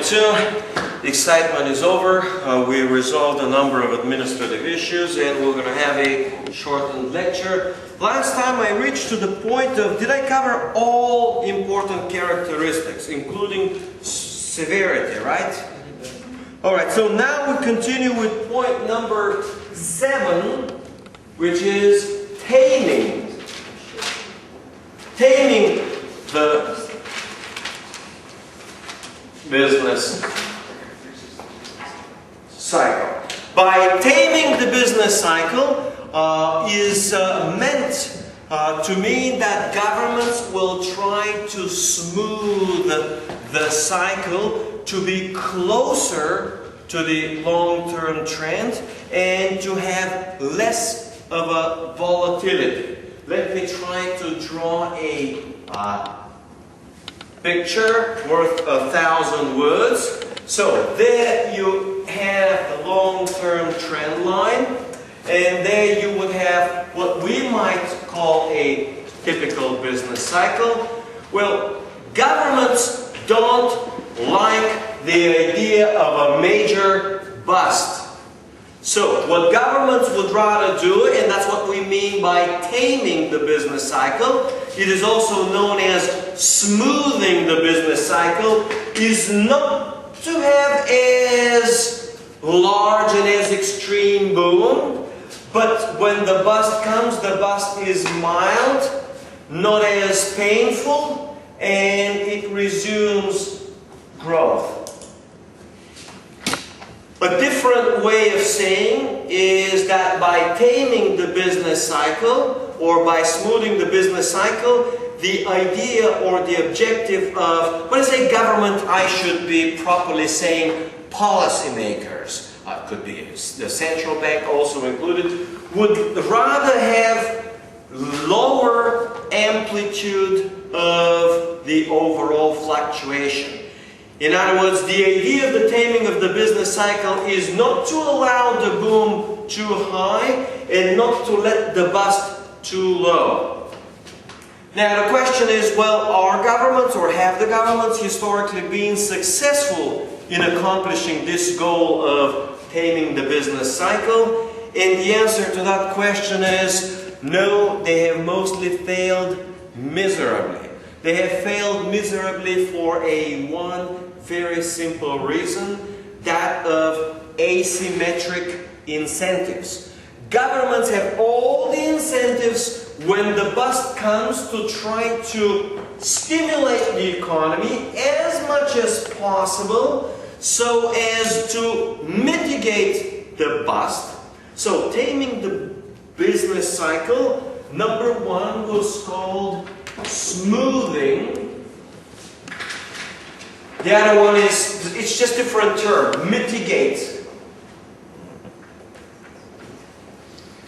2. Excitement is over. We resolved a number of administrative issues and we're going to have a shortened lecture. Last time I reached to the point of, did I cover all important characteristics, including severity, right? Alright, so now we continue with point number 7, which is taming. Taming the business cycle. By taming the business cycle is meant to mean that governments will try to smooth the cycle to be closer to the long-term trend and to have less of a volatility. Let me try to draw a picture worth 1,000 words. So there you have the long-term trend line, and there you would have what we might call a typical business cycle. Well, governments don't like the idea of a major bust. So what governments would rather do, and that's what we mean by taming the business cycle, it is also known as smoothing the business cycle, is not to have as large and as extreme boom, but when the bust comes, the bust is mild, not as painful, and it resumes growth. A different way of saying is that by taming the business cycle or by smoothing the business cycle, the idea or the objective of, when I say government, I should be properly saying policymakers, could be the central bank also included, would rather have lower amplitude of the overall fluctuation. In other words, the idea of the taming of the business cycle is not to allow the boom too high and not to let the bust too low. Now the question is, well, are governments or have the governments historically been successful in accomplishing this goal of taming the business cycle? And the answer to that question is no, they have mostly failed miserably. They have failed miserably for one very simple reason, that of asymmetric incentives. Governments have all the incentives when the bust comes to try to stimulate the economy as much as possible so as to mitigate the bust. So taming the business cycle, number 1 was called smoothing. The other one is, it's just a different term, mitigate.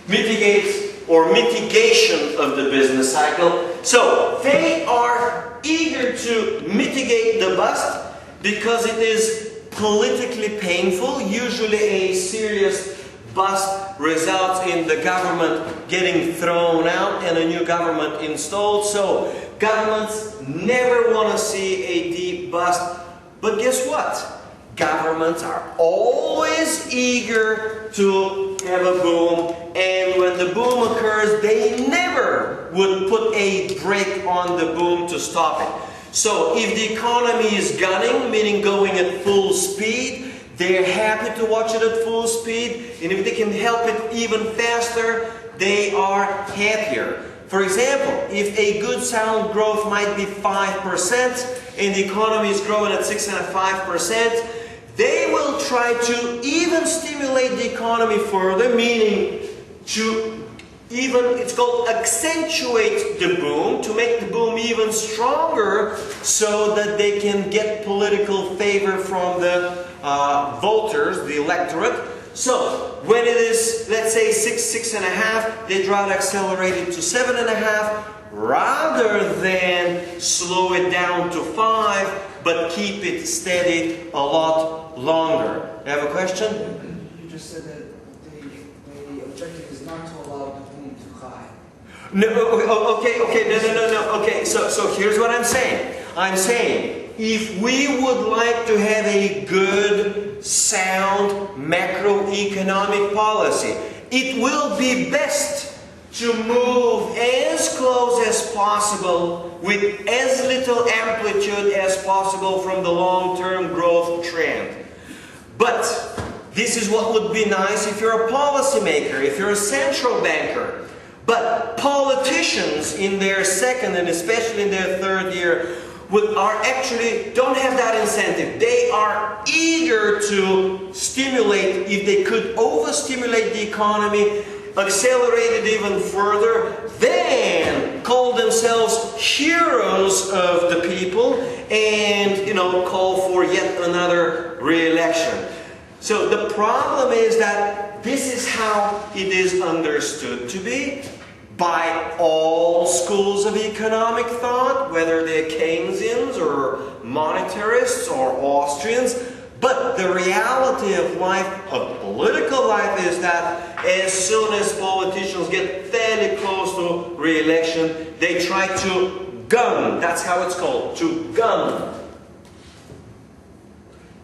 Mitigate or mitigation of the business cycle. So they are eager to mitigate the bust because it is politically painful. Usually a serious bust results in the government getting thrown out and a new government installed. So governments never want to see a deep bust. But guess what? Governments are always eager to have a boom, and when the boom occurs, they never would put a brake on the boom to stop it. So if the economy is gunning, meaning going at full speed, they're happy to watch it at full speed, and if they can help it even faster, they are happier. For example, if a good sound growth might be 5% and the economy is growing at 6.5%, they will try to even stimulate the economy further, meaning to even, it's called accentuate the boom, to make the boom even stronger so that they can get political favor from the voters, the electorate. So, when it is, let's say 6.5, they'd rather accelerate it to 7.5 rather than slow it down to 5, but keep it steady a lot longer. You have a question? You just said that the objective is not to allow the boom too high. No, okay, no. Okay, so here's what I'm saying. I'm saying, if we would like to have a good, sound macroeconomic policy, it will be best to move as close as possible with as little amplitude as possible from the long-term growth trend. But this is what would be nice if you're a policymaker, if you're a central banker. But politicians in their second and especially in their third year don't have that incentive. They are eager to stimulate, if they could overstimulate the economy, accelerate it even further, then call themselves heroes of the people and, call for yet another re-election. So the problem is that this is how it is understood to be by all schools of economic thought, whether they're Keynesians or monetarists or Austrians. But the reality of life, of political life, is that as soon as politicians get fairly close to re-election, they try to gun, that's how it's called, to gun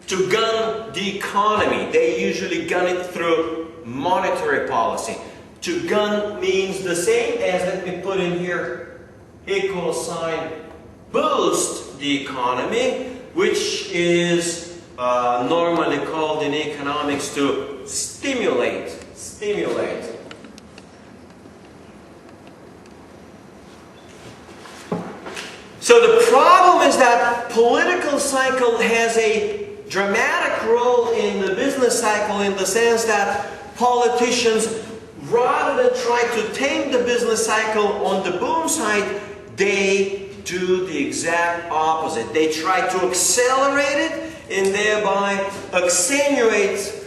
the economy. They usually gun it through monetary policy. To gun means the same as, let me put in here, equal sign, boost the economy, which is normally called in economics to stimulate. So the problem is that political cycle has a dramatic role in the business cycle, in the sense that politicians, rather than try to tame the business cycle on the boom side, they do the exact opposite. They try to accelerate it and thereby accentuate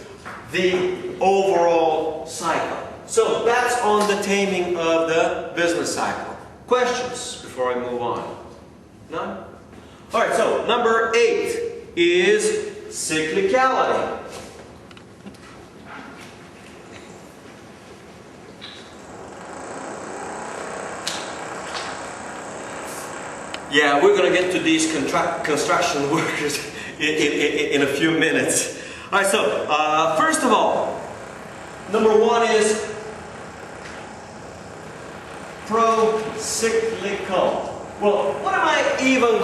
the overall cycle. So that's on the taming of the business cycle. Questions before I move on? None? Alright, so number 8 is cyclicality. Yeah, we're going to get to these construction workers in a few minutes. Alright, so first of all, number 1 is pro-cyclical. Well, what am I even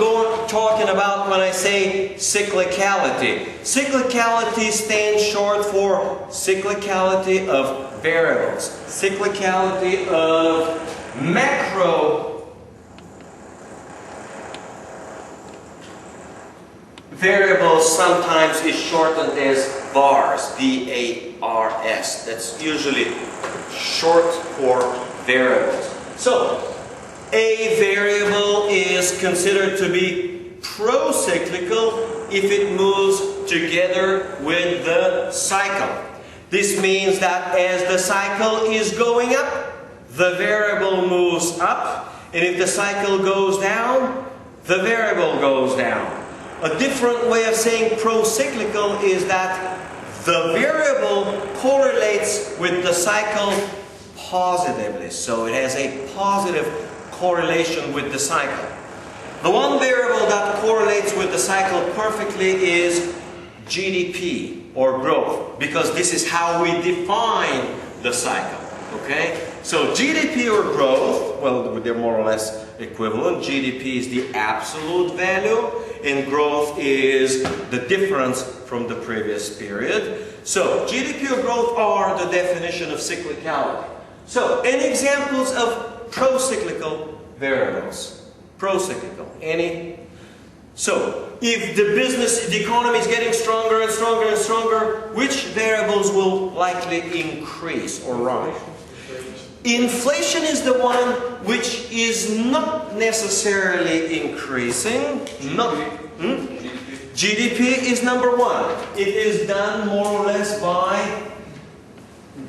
talking about when I say cyclicality? Cyclicality stands short for cyclicality of variables. Cyclicality of macro variables sometimes is shortened as VARs, V-A-R-S. That's usually short for variables. So, a variable is considered to be pro-cyclical if it moves together with the cycle. This means that as the cycle is going up, the variable moves up, and if the cycle goes down, the variable goes down. A different way of saying pro-cyclical is that the variable correlates with the cycle positively. So it has a positive correlation with the cycle. The one variable that correlates with the cycle perfectly is GDP or growth, because this is how we define the cycle. Okay? So GDP or growth, well, they're more or less equivalent. GDP is the absolute value, and growth is the difference from the previous period. So GDP or growth are the definition of cyclicality. So, any examples of pro-cyclical variables? Pro-cyclical. Any? So, if the economy is getting stronger and stronger and stronger, which variables will likely increase or rise? Inflation is the one which is not necessarily increasing. GDP is number 1. It is done more or less by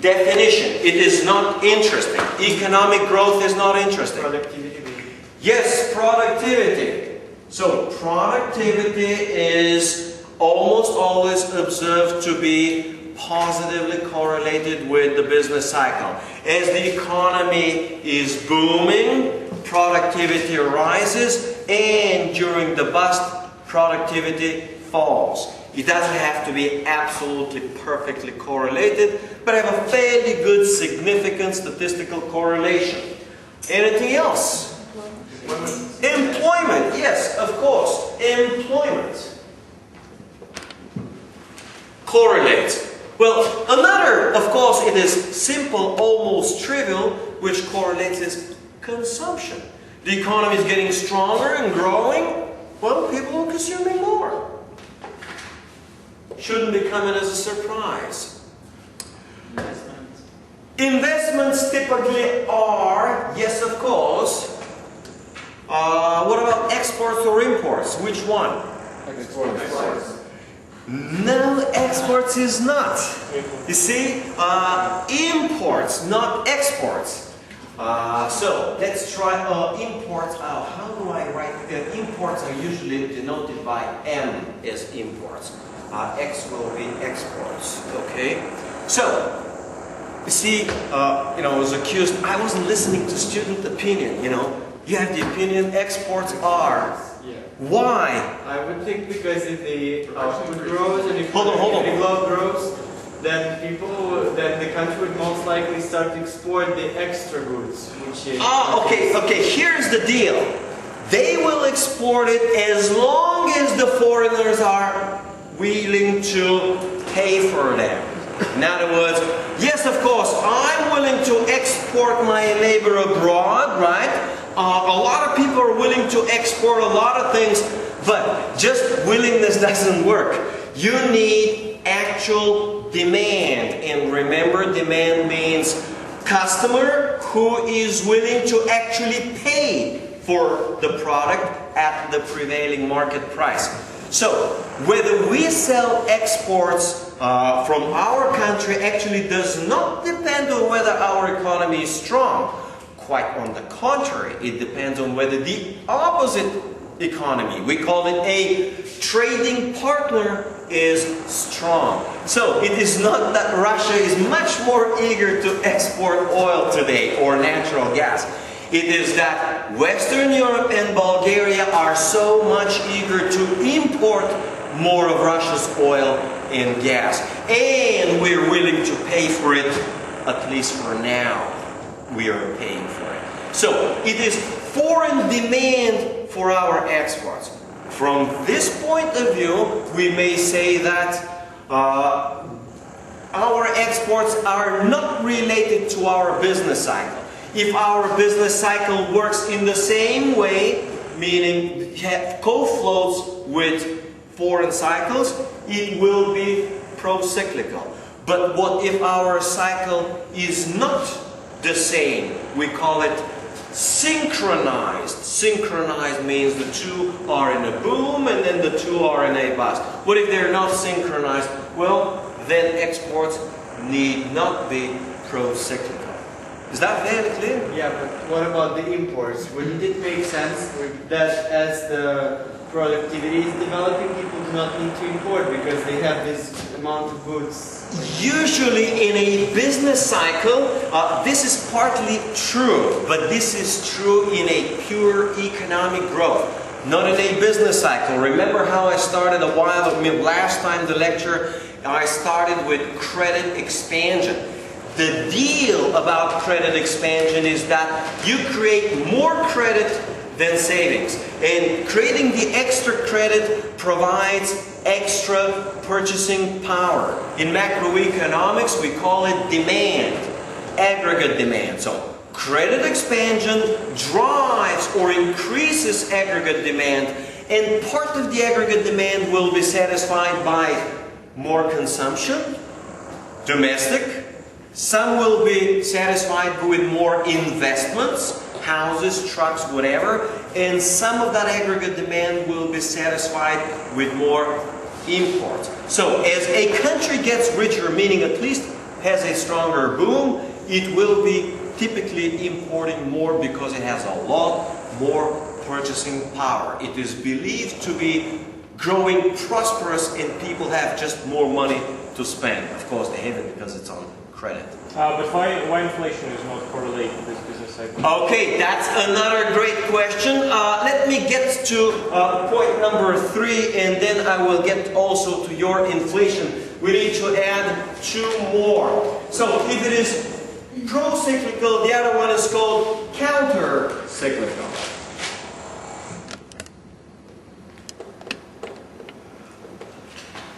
definition. It is not interesting. Economic growth is not interesting. Productivity. Yes, productivity. So productivity is almost always observed to be positively correlated with the business cycle. As the economy is booming, productivity rises, and during the bust, productivity falls. It doesn't have to be absolutely perfectly correlated, but have a fairly good significant statistical correlation. Anything else? Employment, yes, of course. Employment correlates. Well, another, of course, it is simple, almost trivial, which correlates is consumption. The economy is getting stronger and growing. Well, people are consuming more. Shouldn't be coming as a surprise. Investments typically are, yes, of course. What about exports or imports? Which one? Exports. No, exports is not. You see, imports, not exports. So let's try imports out. How do I write? Imports are usually denoted by M as imports. X will be exports. Okay. So you see, I was accused. I wasn't listening to student opinion. You have the opinion exports are. Yeah. Why? I would think because if the output grows and if Hold on. the globe grows, then the country would most likely start to export the extra goods, which is... Okay, here's the deal. They will export it as long as the foreigners are willing to pay for them. In other words, yes, of course, I'm willing to export my labor abroad, right? A lot of people are willing to export a lot of things, but just willingness doesn't work. You need actual demand. And remember, demand means customer who is willing to actually pay for the product at the prevailing market price. So, whether we sell exports from our country actually does not depend on whether our economy is strong. Quite on the contrary, it depends on whether the opposite economy, we call it a trading partner, is strong. So it is not that Russia is much more eager to export oil today or natural gas. It is that Western Europe and Bulgaria are so much eager to import more of Russia's oil and gas. And we're willing to pay for it, at least for now. We are paying for it. So it is foreign demand for our exports. From this point of view, we may say that our exports are not related to our business cycle. If our business cycle works in the same way, meaning co-floats with foreign cycles, it will be pro-cyclical. But what if our cycle is not the same? We call it synchronized. Synchronized means the two are in a boom and then the two are in a bust. What if they're not synchronized? Well, then exports need not be pro-cyclical. Is that very clear? Yeah, but what about the imports? Wouldn't it make sense that as the productivity is developing, people do not need to import because they have this amount of goods? Usually in a business cycle, this is partly true, but this is true in a pure economic growth, not in a business cycle. Remember how I started a while ago, last time the lecture, I started with credit expansion. The deal about credit expansion is that you create more credit than savings. And creating the extra credit provides extra purchasing power. In macroeconomics, we call it demand, aggregate demand. So credit expansion drives or increases aggregate demand, and part of the aggregate demand will be satisfied by more consumption, domestic. Some will be satisfied with more investments, houses, trucks, whatever, and some of that aggregate demand will be satisfied with more imports. So as a country gets richer, meaning at least has a stronger boom, it will be typically importing more because it has a lot more purchasing power. It is believed to be growing prosperous and people have just more money to spend. Of course, they have it because it's on credit. But why inflation is not correlated with this business cycle? Okay, that's another great question. Let me get to point number 3, and then I will get also to your inflation. We need to add 2 more. So if it is pro-cyclical, the other one is called counter-cyclical.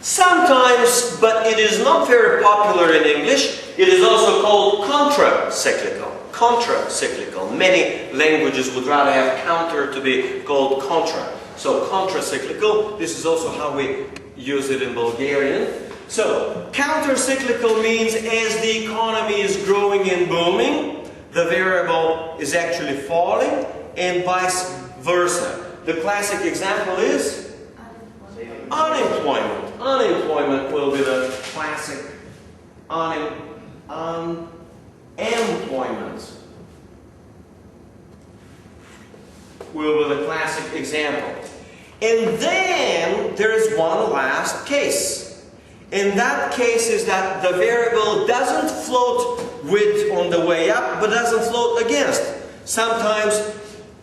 Sometimes, but it is not very popular in English, it is also called contra-cyclical. Contra-cyclical. Many languages would rather have counter to be called contra. So contra-cyclical, this is also how we use it in Bulgarian. So counter-cyclical means as the economy is growing and booming, the variable is actually falling, and vice versa. The classic example is unemployment. Unemployment will be the classic unemployment. Will be the classic example. And then there is one last case. In that case is that the variable doesn't float with on the way up, but doesn't float against. Sometimes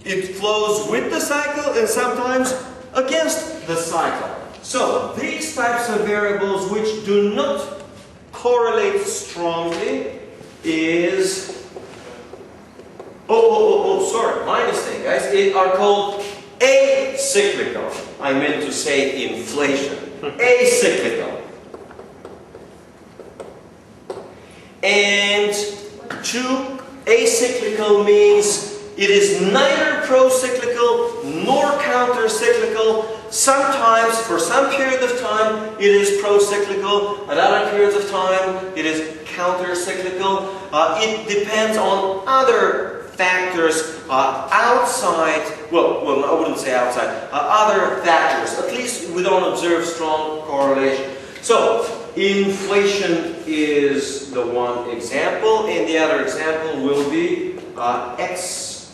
it flows with the cycle and sometimes against the cycle. So these types of variables which do not correlate strongly is sorry, my mistake, guys. Are called acyclical. I meant to say inflation. Acyclical. And acyclical means it is neither pro-cyclical nor counter-cyclical. Sometimes, for some period of time, it is pro-cyclical. At other periods of time, it is counter-cyclical. It depends on other factors outside, well, I wouldn't say outside, other factors. At least we don't observe strong correlation. So, inflation is the one example, and the other example will be exports.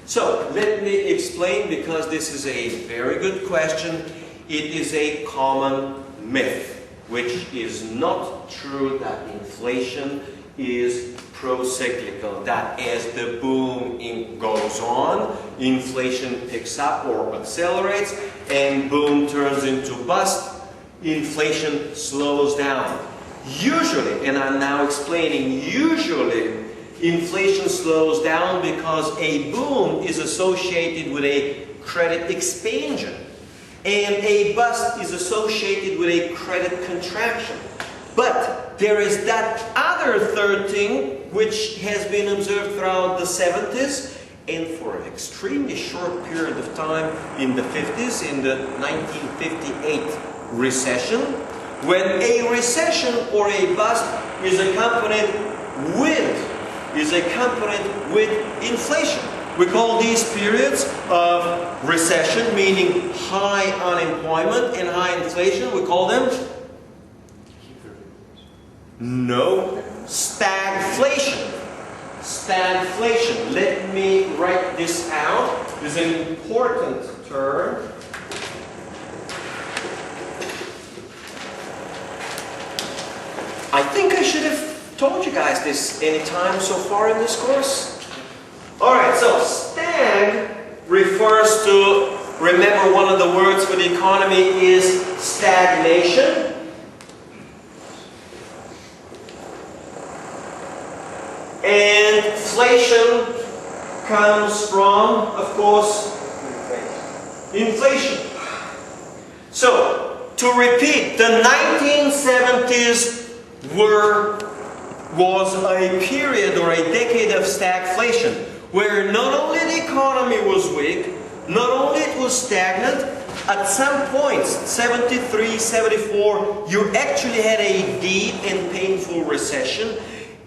So, let me explain, because this is a very good question. It is a common myth, which is not true that inflation is pro-cyclical, that as the boom goes on, inflation picks up or accelerates, and boom turns into bust, inflation slows down. Usually, and I'm now explaining, usually inflation slows down because a boom is associated with a credit expansion, and a bust is associated with a credit contraction. But there is that other third thing which has been observed throughout the 70s and for an extremely short period of time in the 50s, in the 1958 recession, when a recession or a bust is accompanied with inflation. We call these periods of recession, meaning high unemployment and high inflation, we call them stagflation. Stagflation. Let me write this out. This is an important term. I think I should have told you guys this any time so far in this course. Alright, so stag refers to, remember one of the words for the economy is stagnation. And inflation comes from, of course, inflation. So, to repeat, the 1970s was a period or a decade of stagflation, where not only the economy was weak, not only it was stagnant, at some points, 73, 74, you actually had a deep and painful recession,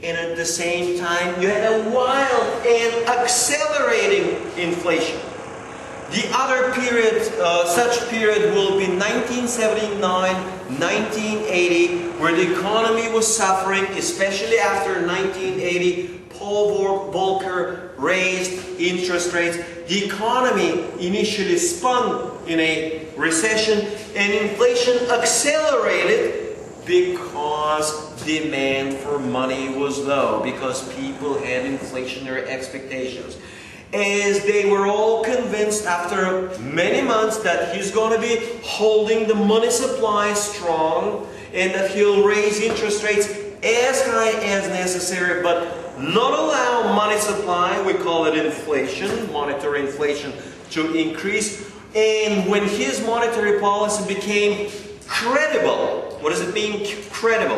and at the same time you had a wild and accelerating inflation. The other period, such period will be 1979, 1980, where the economy was suffering, especially after 1980. Paul Volcker raised interest rates, the economy initially spun in a recession and inflation accelerated because demand for money was low, because people had inflationary expectations. As they were all convinced after many months that he's going to be holding the money supply strong and that he'll raise interest rates as high as necessary, but not allow money supply, we call it inflation, monetary inflation, to increase. And when his monetary policy became credible, what does it mean, credible?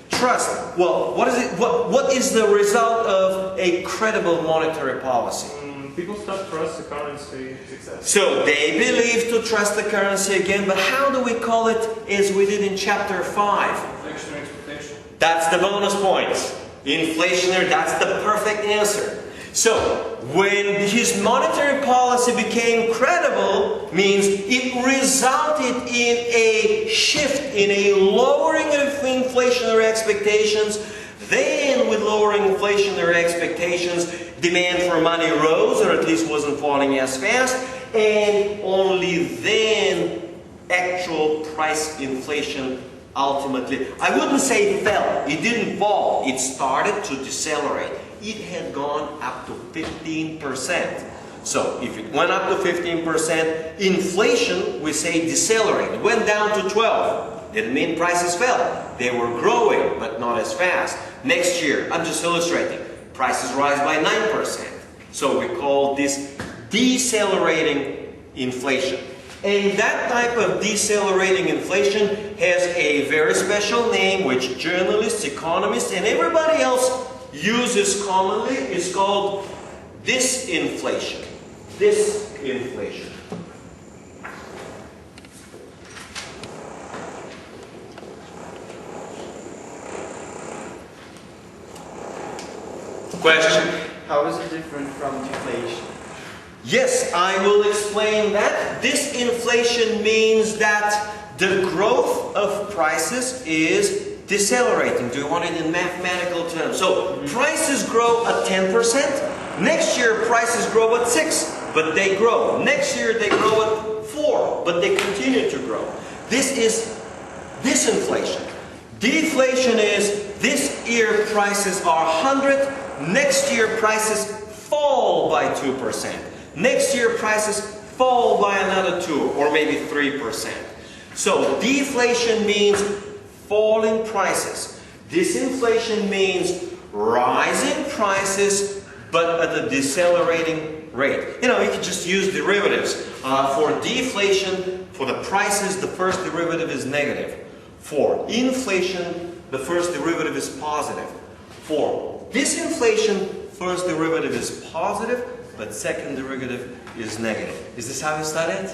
Trust. Well, what is it? What is the result of a credible monetary policy? People start trust the currency success. So they believe to trust the currency again, but how do we call it as we did in chapter 5? Inflationary expectation. That's the bonus points. Inflationary, that's the perfect answer. So, when his monetary policy became credible, means it resulted in a shift, in a lowering of inflationary expectations. Then, with lowering inflationary expectations, demand for money rose, or at least wasn't falling as fast, and only then actual price inflation ultimately, I wouldn't say fell, it didn't fall, it started to decelerate. It had gone up to 15%. So if it went up to 15%, inflation, we say decelerated, went down to 12. Didn't mean prices fell. They were growing, but not as fast. Next year, I'm just illustrating, prices rise by 9%. So we call this decelerating inflation. And that type of decelerating inflation has a very special name, which journalists, economists, and everybody else uses commonly. It's called disinflation. Disinflation. Question? How is it different from deflation? Yes, I will explain that. Disinflation means that the growth of prices is decelerating. Do you want it in mathematical terms? So prices grow at 10%. Next year prices grow at 6%, but they grow. Next year they grow at 4%, but they continue to grow. This is disinflation. Deflation is this year prices are 100, next year prices fall by 2%. Next year prices fall by another 2 or maybe 3%. So deflation means falling prices. Disinflation means rising prices but at a decelerating rate. You know, you can just use derivatives. For deflation, for the prices, the first derivative is negative. For inflation, the first derivative is positive. For disinflation, first derivative is positive, but second derivative is negative. Is this how you studied?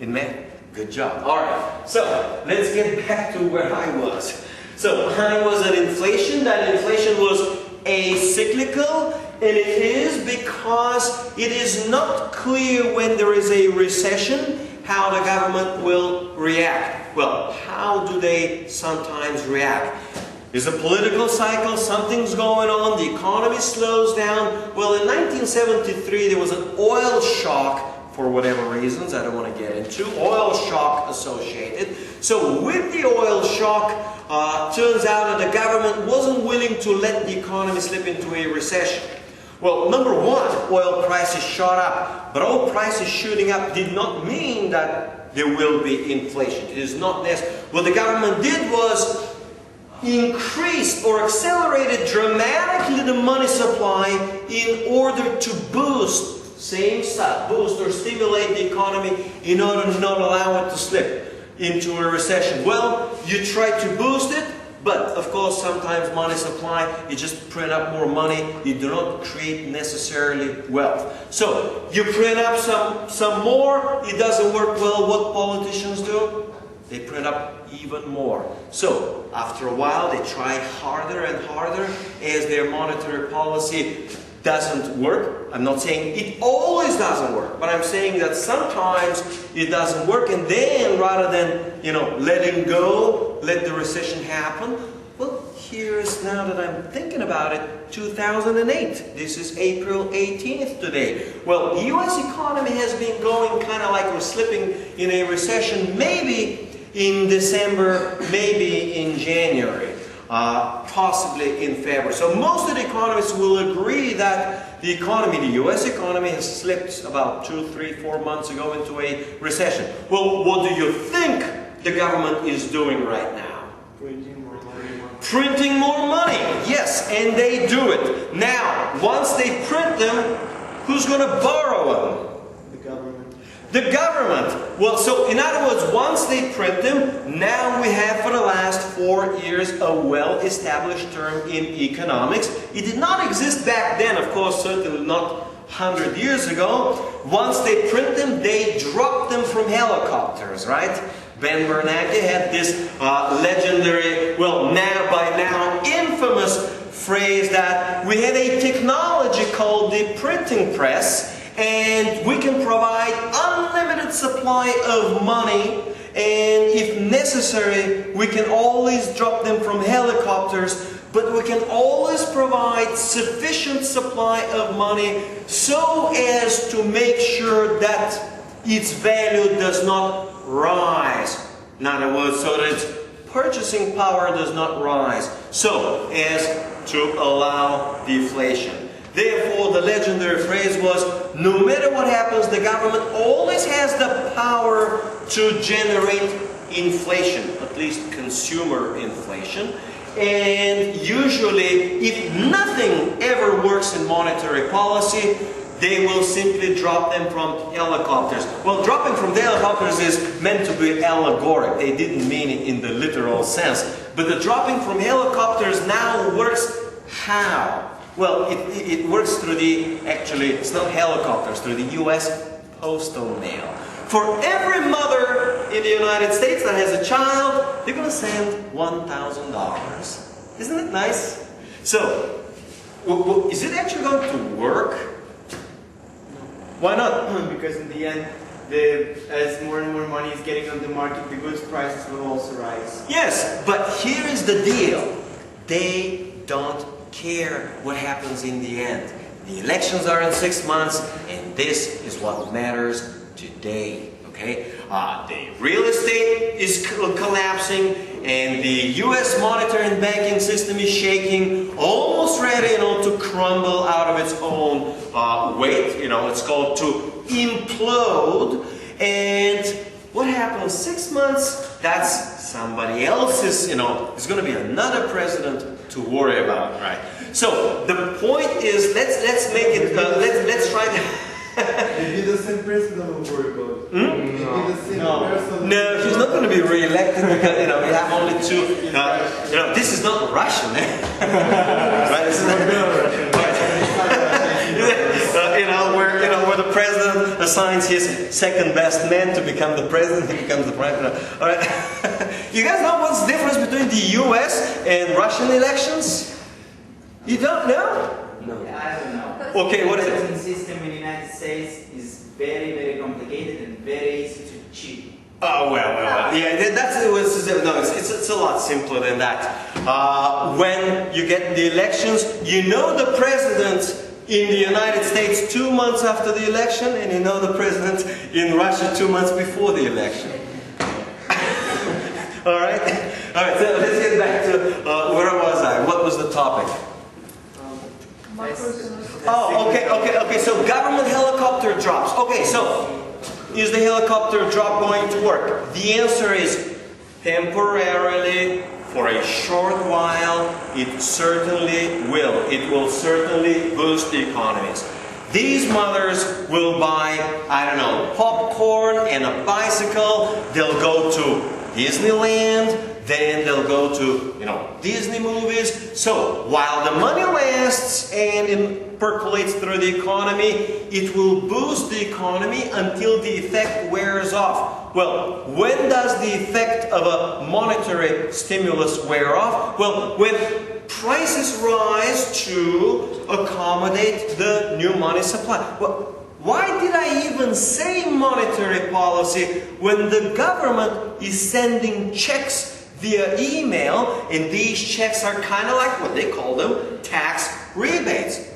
In math? Good job. Alright, so let's get back to where I was. So I was at inflation. That inflation was acyclical, and it is because it is not clear when there is a recession how the government will react. Well, how do they sometimes react? There's a political cycle, something's going on, the economy slows down. Well, in 1973 there was an oil shock, for whatever reasons, I don't want to get into, oil shock associated. So with the oil shock, turns out that the government wasn't willing to let the economy slip into a recession. Well, number one, oil prices shot up. But oil prices shooting up did not mean that there will be inflation. It is not necessary. What the government did was increased or accelerated dramatically the money supply in order to boost, same stuff, boost or stimulate the economy in order to not allow it to slip into a recession. Well, you try to boost it, but of course sometimes money supply, you just print up more money, you do not create necessarily wealth. So you print up some more, it doesn't work well. What politicians do? They print up even more. So after a while they try harder and harder as their monetary policy doesn't work. I'm not saying it always doesn't work, but I'm saying that sometimes it doesn't work, and then rather than, letting go, let the recession happen, well, here's, now that I'm thinking about it, 2008. This is April 18th today. Well, the US economy has been going kind of like we're slipping in a recession, maybe in December, maybe in January, possibly in February. So most of the economists will agree that the economy, the US economy, has slipped about 2, 3, 4 months ago into a recession. Well, what do you think the government is doing right now? Printing more money. Printing more money, yes, and they do it. Now, once they print them, who's going to borrow them? The government. The government. Well, so in other words, once they print them, now we have for the last 4 years a well-established term in economics. It did not exist back then, of course, certainly not 100 years ago. Once they print them, they drop them from helicopters, right? Ben Bernanke had this legendary, well, by now infamous phrase that we had a technology called the printing press, and we can provide unlimited supply of money, and if necessary, we can always drop them from helicopters, but we can always provide sufficient supply of money so as to make sure that its value does not rise. In other words, so that its purchasing power does not rise, so as to allow deflation. Therefore, the legendary phrase was, no matter what happens, the government always has the power to generate inflation, at least consumer inflation. And usually, if nothing ever works in monetary policy, they will simply drop them from helicopters. Well, dropping from the helicopters is meant to be allegoric. They didn't mean it in the literal sense. But the dropping from helicopters now works how? Well, it works through actually, it's not helicopters, through the US postal mail. For every mother in the United States that has a child, they're going to send $1,000. Isn't it nice? So, is it actually going to work? Why not? Because in the end, as more and more money is getting on the market, the goods prices will also rise. Yes, but here is the deal. They don't care what happens in the end. The elections are in 6 months, and this is what matters today. Okay? The real estate is collapsing, and the US monetary and banking system is shaking, almost ready, to crumble out of its own weight. It's called to implode. And what happens 6 months? That's somebody else's. There's going to be another president to worry about, right? So the point is, let's make it. Let's try to. Maybe the same president will worry about it. Maybe the same person. No, she's not going to be re-elected because we have only 2. This is not Russian, right? This is not Russian. Where the president assigns his second best man to become the president, he becomes the president. All right. You guys know what's the difference between the U.S. and Russian elections? You don't know? No. Yeah, I don't know. Okay, what is it? The election system in the United States is very, very complicated and very easy to cheat. Oh, well. Yeah, it's a lot simpler than that. When you get the elections, the president in the United States 2 months after the election, and the president in Russia 2 months before the election. All right, so let's get back to, where was I? What was the topic? Oh, okay, so government helicopter drops. Okay, so is the helicopter drop going to work? The answer is temporarily, for a short while, it certainly will. It will certainly boost the economies. These mothers will buy, popcorn and a bicycle. They'll go to Disneyland. Then they'll go to, Disney movies. So, while the money lasts and it percolates through the economy, it will boost the economy until the effect wears off. Well, when does the effect of a monetary stimulus wear off? Well, when prices rise to accommodate the new money supply. Well, why did I even say monetary policy when the government is sending checks via email, and these checks are kind of like what they call them, tax rebates.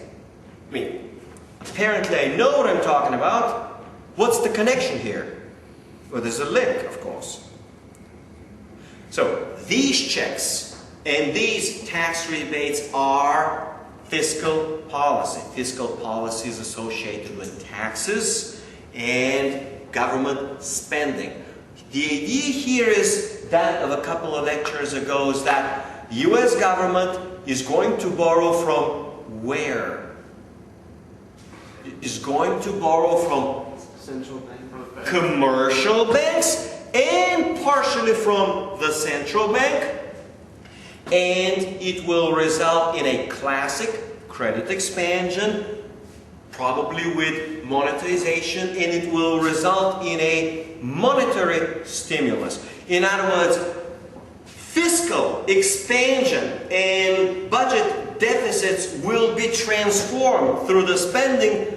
I mean, apparently I know what I'm talking about. What's the connection here? Well, there's a link, of course. So, these checks and these tax rebates are fiscal policy. Fiscal policy is associated with taxes and government spending. The idea here is that of a couple of lectures ago, is that the US government is going to borrow from where? It is going to borrow from Central bank. commercial banks and partially from the central bank, and it will result in a classic credit expansion, probably with monetization, and it will result in a monetary stimulus. In other words, fiscal expansion and budget deficits will be transformed through the spending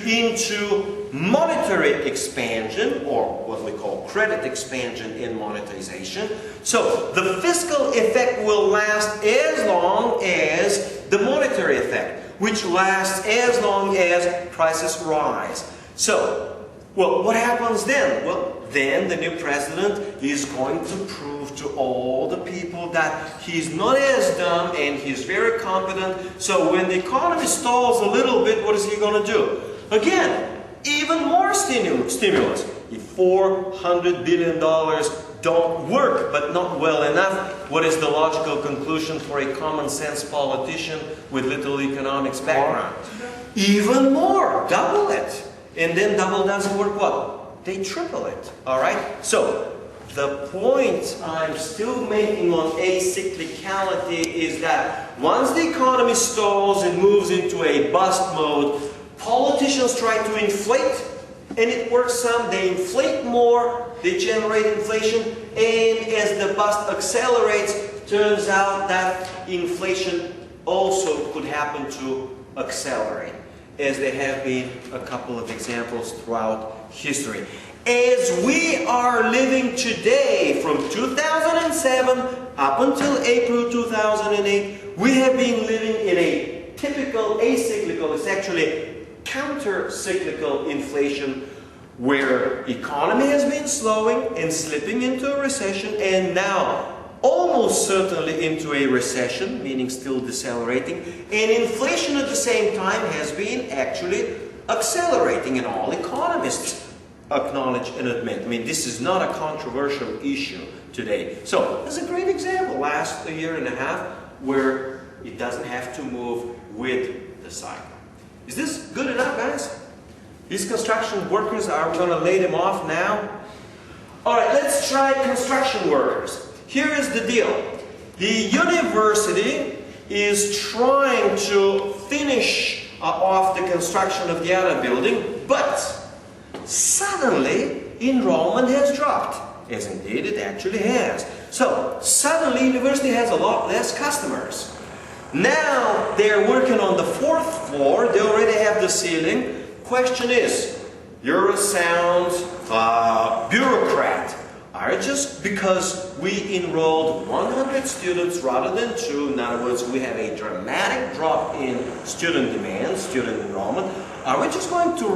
into monetary expansion, or what we call credit expansion and monetization. So the fiscal effect will last as long as the monetary effect, which lasts as long as prices rise. So, well, what happens then? Well, then the new president is going to prove to all the people that he's not as dumb and he's very competent. So when the economy stalls a little bit, what is he going to do? Again, even more stimulus. If $400 billion don't work, but not well enough, what is the logical conclusion for a common sense politician with little economics background? Even more, double it. And then double doesn't work what? They triple it, all right? So, the point I'm still making on acyclicality is that once the economy stalls and moves into a bust mode, politicians try to inflate, and it works some. They inflate more, they generate inflation, and as the bust accelerates, turns out that inflation also could happen to accelerate, as there have been a couple of examples throughout history. As we are living today, from 2007 up until April 2008, we have been living in a typical acyclical, it's actually counter-cyclical inflation, where economy has been slowing and slipping into a recession, and now almost certainly into a recession, meaning still decelerating, and inflation at the same time has been actually accelerating, and all economists acknowledge and admit. I mean, this is not a controversial issue today. So, there's a great example last year and a half where it doesn't have to move with the cycle. Is this good enough, guys? These construction workers, are we going to lay them off now? Alright, let's try construction workers. Here is the deal. The university is trying to finish off the construction of the other building, but suddenly enrollment has dropped, as indeed it actually has. So, suddenly university has a lot less customers. Now they're working on the 4th floor, they already have the ceiling. Question is, you're a sound bureaucrat. Are it just because we enrolled 100 students rather than 2, in other words, we have a dramatic drop in student demand, student enrollment, are we just going to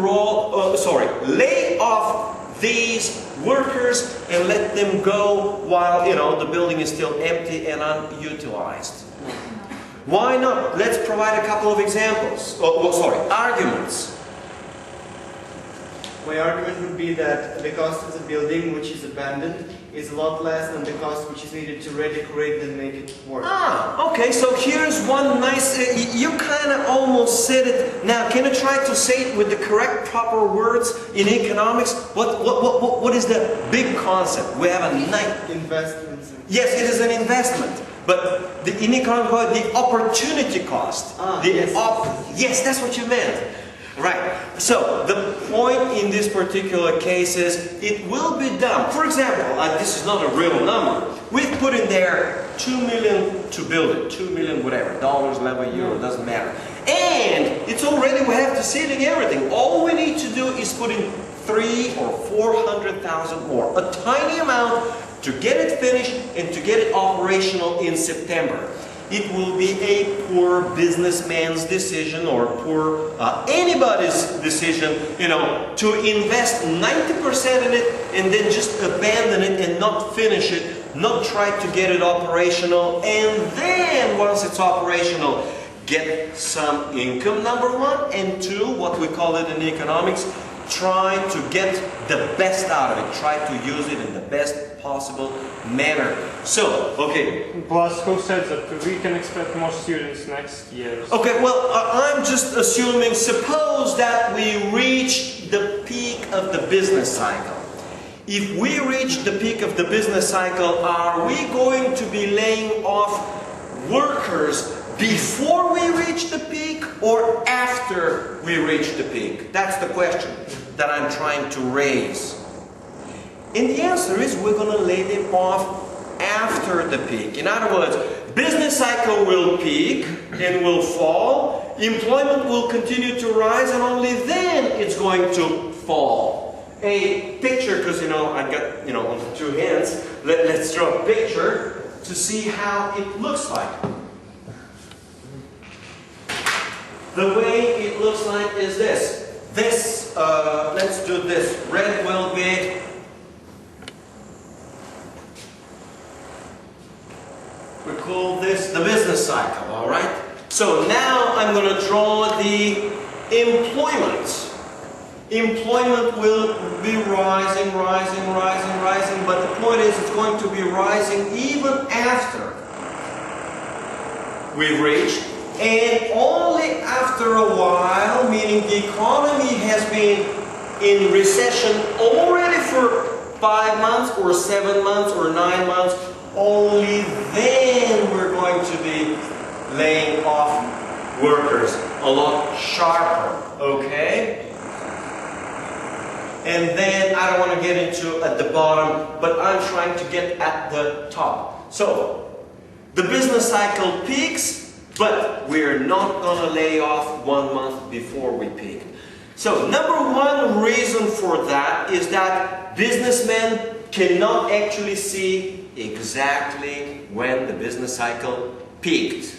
lay off these workers and let them go while, the building is still empty and unutilized? Why not? Let's provide a couple of examples. Arguments. My argument would be that the cost of the building, which is abandoned, is a lot less than the cost which is needed to redecorate and make it work. Okay, so here's one nice, you kind of almost said it. Now, can you try to say it with the correct, proper words in economics? What is the big concept? We have a nice... Investments. Yes, it is an investment. But in economics, the opportunity cost. Yes, that's what you meant. Right. So, the point in this particular case is, it will be done. For example, this is not a real number. We've put in there $2 million to build it. $2 million whatever. Dollars, level, euro, doesn't matter. And it's already, we have the ceiling, everything. All we need to do is put in 300,000 or 400,000 more. A tiny amund to get it finished and to get it operational in September. It will be a poor businessman's decision or poor anybody's decision, you know, to invest 90% in it and then just abandon it and not finish it, not try to get it operational, and then once it's operational, get some income, number one, and two, what we call it in economics, try to get the best out of it, try to use it in the best possible manner. So, okay. Plus, who said that we can expect more students next year? Okay, well, I'm just assuming, suppose that we reach the peak of the business cycle. If we reach the peak of the business cycle, are we going to be laying off workers before we reach the peak or after we reach the peak? That's the question that I'm trying to raise. And the answer is we're going to lay them off after the peak. In other words, business cycle will peak and will fall, employment will continue to rise, and only then it's going to fall. A picture, because you know, I've got, you know, on 2 hands, let's draw a picture to see how it looks like. The way it looks like is this. Let's do this. Red will be we call this the business cycle, all right? So now I'm going to draw the employment. Employment will be rising, rising, rising, rising, but the point is it's going to be rising even after we've reached, and only after a while, meaning the economy has been in recession already for 5 months or 7 months or 9 months, only then we're going to be laying off workers a lot sharper, okay? And then I don't want to get into at the bottom, but I'm trying to get at the top. So, the business cycle peaks, but we're not going to lay off 1 month before we peak. So, number one reason for that is that businessmen cannot actually see exactly when the business cycle peaked.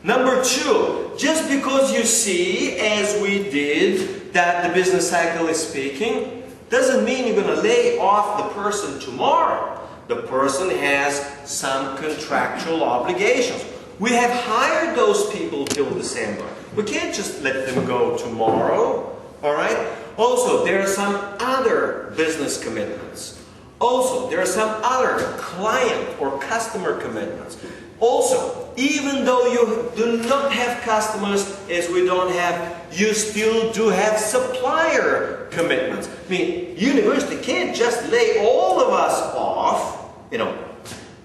Number two, just because you see, as we did, that the business cycle is peaking, doesn't mean you're going to lay off the person tomorrow. The person has some contractual obligations. We have hired those people till December. We can't just let them go tomorrow, all right? Also, there are some other business commitments. Also, there are some other client or customer commitments. Also, even though you do not have customers, as we don't have, you still do have supplier commitments. I mean, university can't just lay all of us off. You know,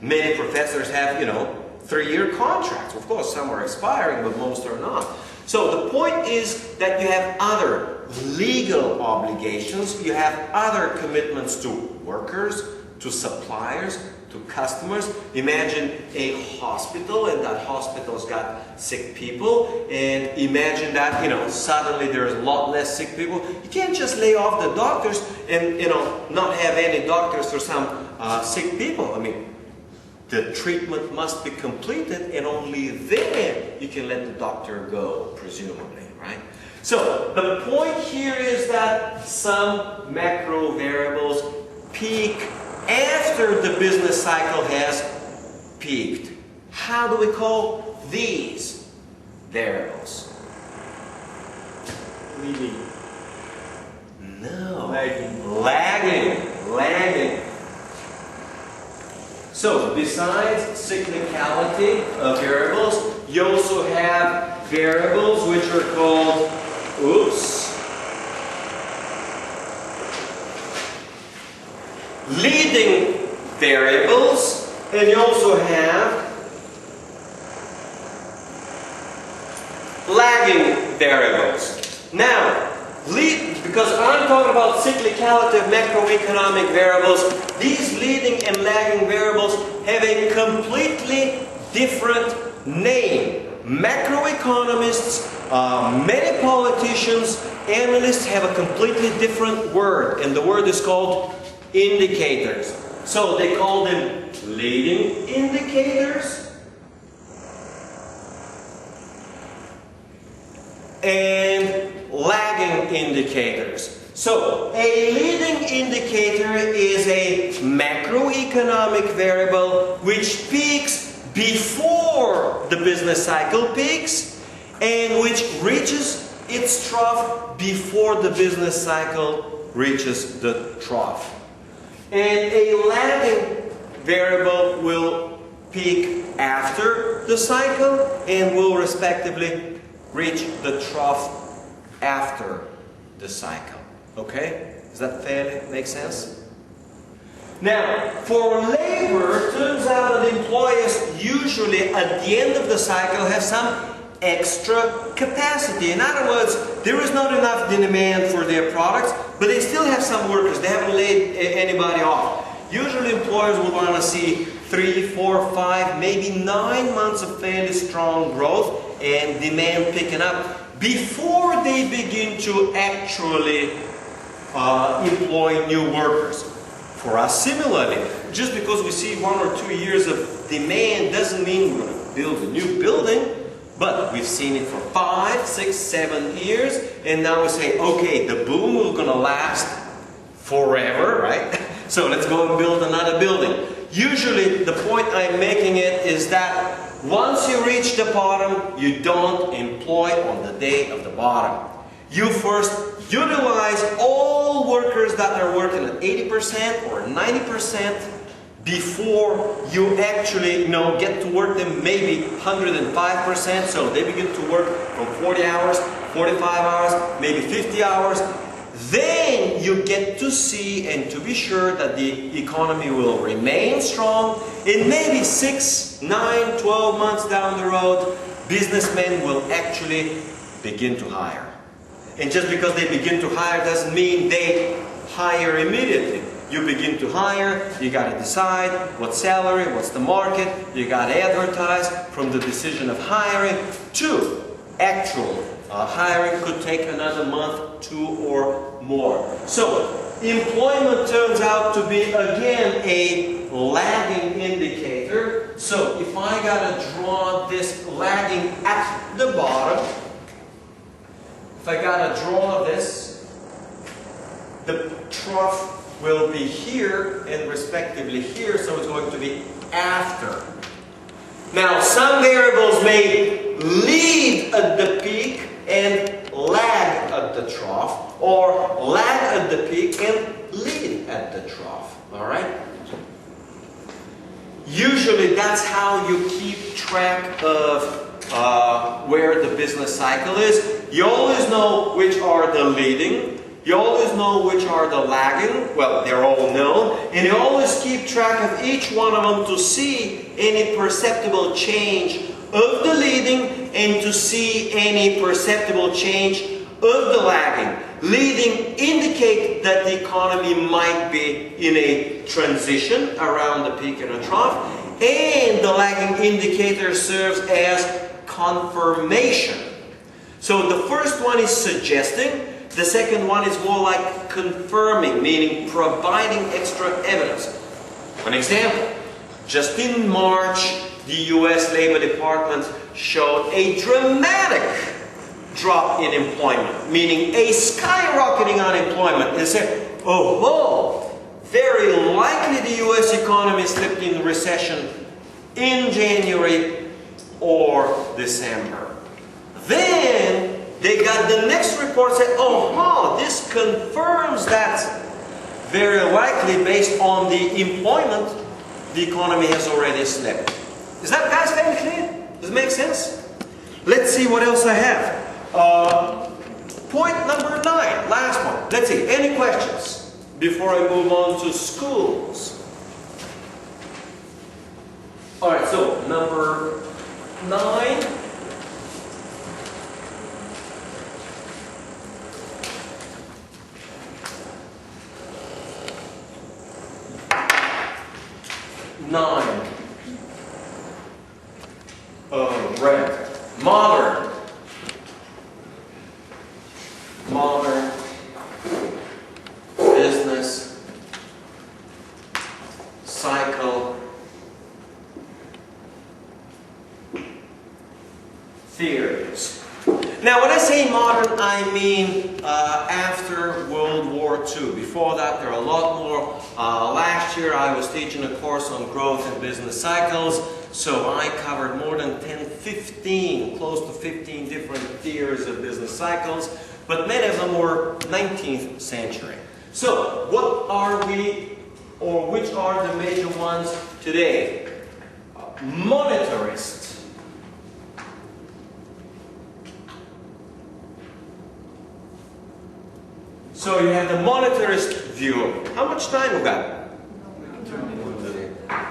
many professors have, you know, 3-year contracts. Of course, some are expiring, but most are not. So the point is that you have other legal obligations, you have other commitments to workers, to suppliers, to customers. Imagine a hospital, and that hospital's got sick people, and imagine that, you know, suddenly there's a lot less sick people. You can't just lay off the doctors and, you know, not have any doctors for some sick people. I mean, the treatment must be completed, and only then you can let the doctor go, presumably, right? So, the point here is that some macro variables peak after the business cycle has peaked. How do we call these variables? Leading. No. Lagging. Lagging. So, besides cyclicality of variables, you also have variables which are called, leading variables, and you also have lagging variables. Now, because I'm talking about cyclicality of macroeconomic variables, these leading and lagging variables have a completely different name. Macroeconomists, many politicians, analysts have a completely different word, and the word is called indicators. So they call them leading indicators and lagging indicators. So a leading indicator is a macroeconomic variable which peaks before the business cycle peaks and which reaches its trough before the business cycle reaches the trough. And a lagging variable will peak after the cycle and will respectively reach the trough after the cycle. Okay? Does that fairly make sense? Now, for labor, it turns out that employers usually at the end of the cycle have some extra capacity. In other words, there is not enough demand for their products, but they still have some workers. They haven't laid anybody off. Usually employers will want to see 3, 4, 5, maybe 9 months of fairly strong growth and demand picking up before they begin to actually employ new workers. For us, similarly, just because we see 1 or 2 years of demand doesn't mean we're going to build a new building. But we've seen it for 5, 6, 7 years, and now we say, okay, the boom is going to last forever, right? So let's go and build another building. Usually, the point I'm making it is that once you reach the bottom, you don't employ on the day of the bottom. You first utilize all workers that are working at 80% or 90%. Before you actually get to work them maybe 105%, so they begin to work from 40 hours, 45 hours, maybe 50 hours. Then you get to see and to be sure that the economy will remain strong. In maybe 6, 9, 12 months down the road, businessmen will actually begin to hire. And just because they begin to hire doesn't mean they hire immediately. You begin to hire, you got to decide what salary, what's the market, you got to advertise. From the decision of hiring to actual hiring could take another month, 2 or more. So employment turns out to be again a lagging indicator. So if I got to draw this lagging at the bottom, if I got to draw this, the trough will be here and respectively here, so it's going to be after. Now, some variables may lead at the peak and lag at the trough, or lag at the peak and lead at the trough. All right? Usually, that's how you keep track of where the business cycle is. You always know which are the leading. You always know which are the lagging. Well, they're all known. And you always keep track of each one of them to see any perceptible change of the leading and to see any perceptible change of the lagging. Leading indicate that the economy might be in a transition around the peak and the trough. And the lagging indicator serves as confirmation. So the first one is suggesting. The second one is more like confirming, meaning providing extra evidence. An example, just in March, the US Labor Department showed a dramatic drop in employment, meaning a skyrocketing unemployment. They said, oh, very likely the US economy slipped in recession in January or December. Then they got the next report said, oh, this confirms that very likely based on the employment, the economy has already slipped. Is that guys very clear? Does it make sense? Let's see what else I have. Point number 9, last one. Let's see, any questions before I move on to schools? Alright, so number 9. Red. Modern business say modern, I mean after World War II. Before that, there are a lot more. Last year, I was teaching a course on growth and business cycles, so I covered more than 15, close to 15 different theories of business cycles, but many of them were 19th century. So, what are we, or which are the major ones today? Monetarist. So you have the monetarist view. How much time we got?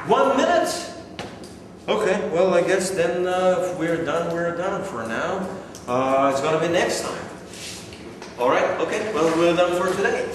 1 minute? Okay, well I guess then if we're done for now. It's gonna be next time. Alright, okay, well we're done for today.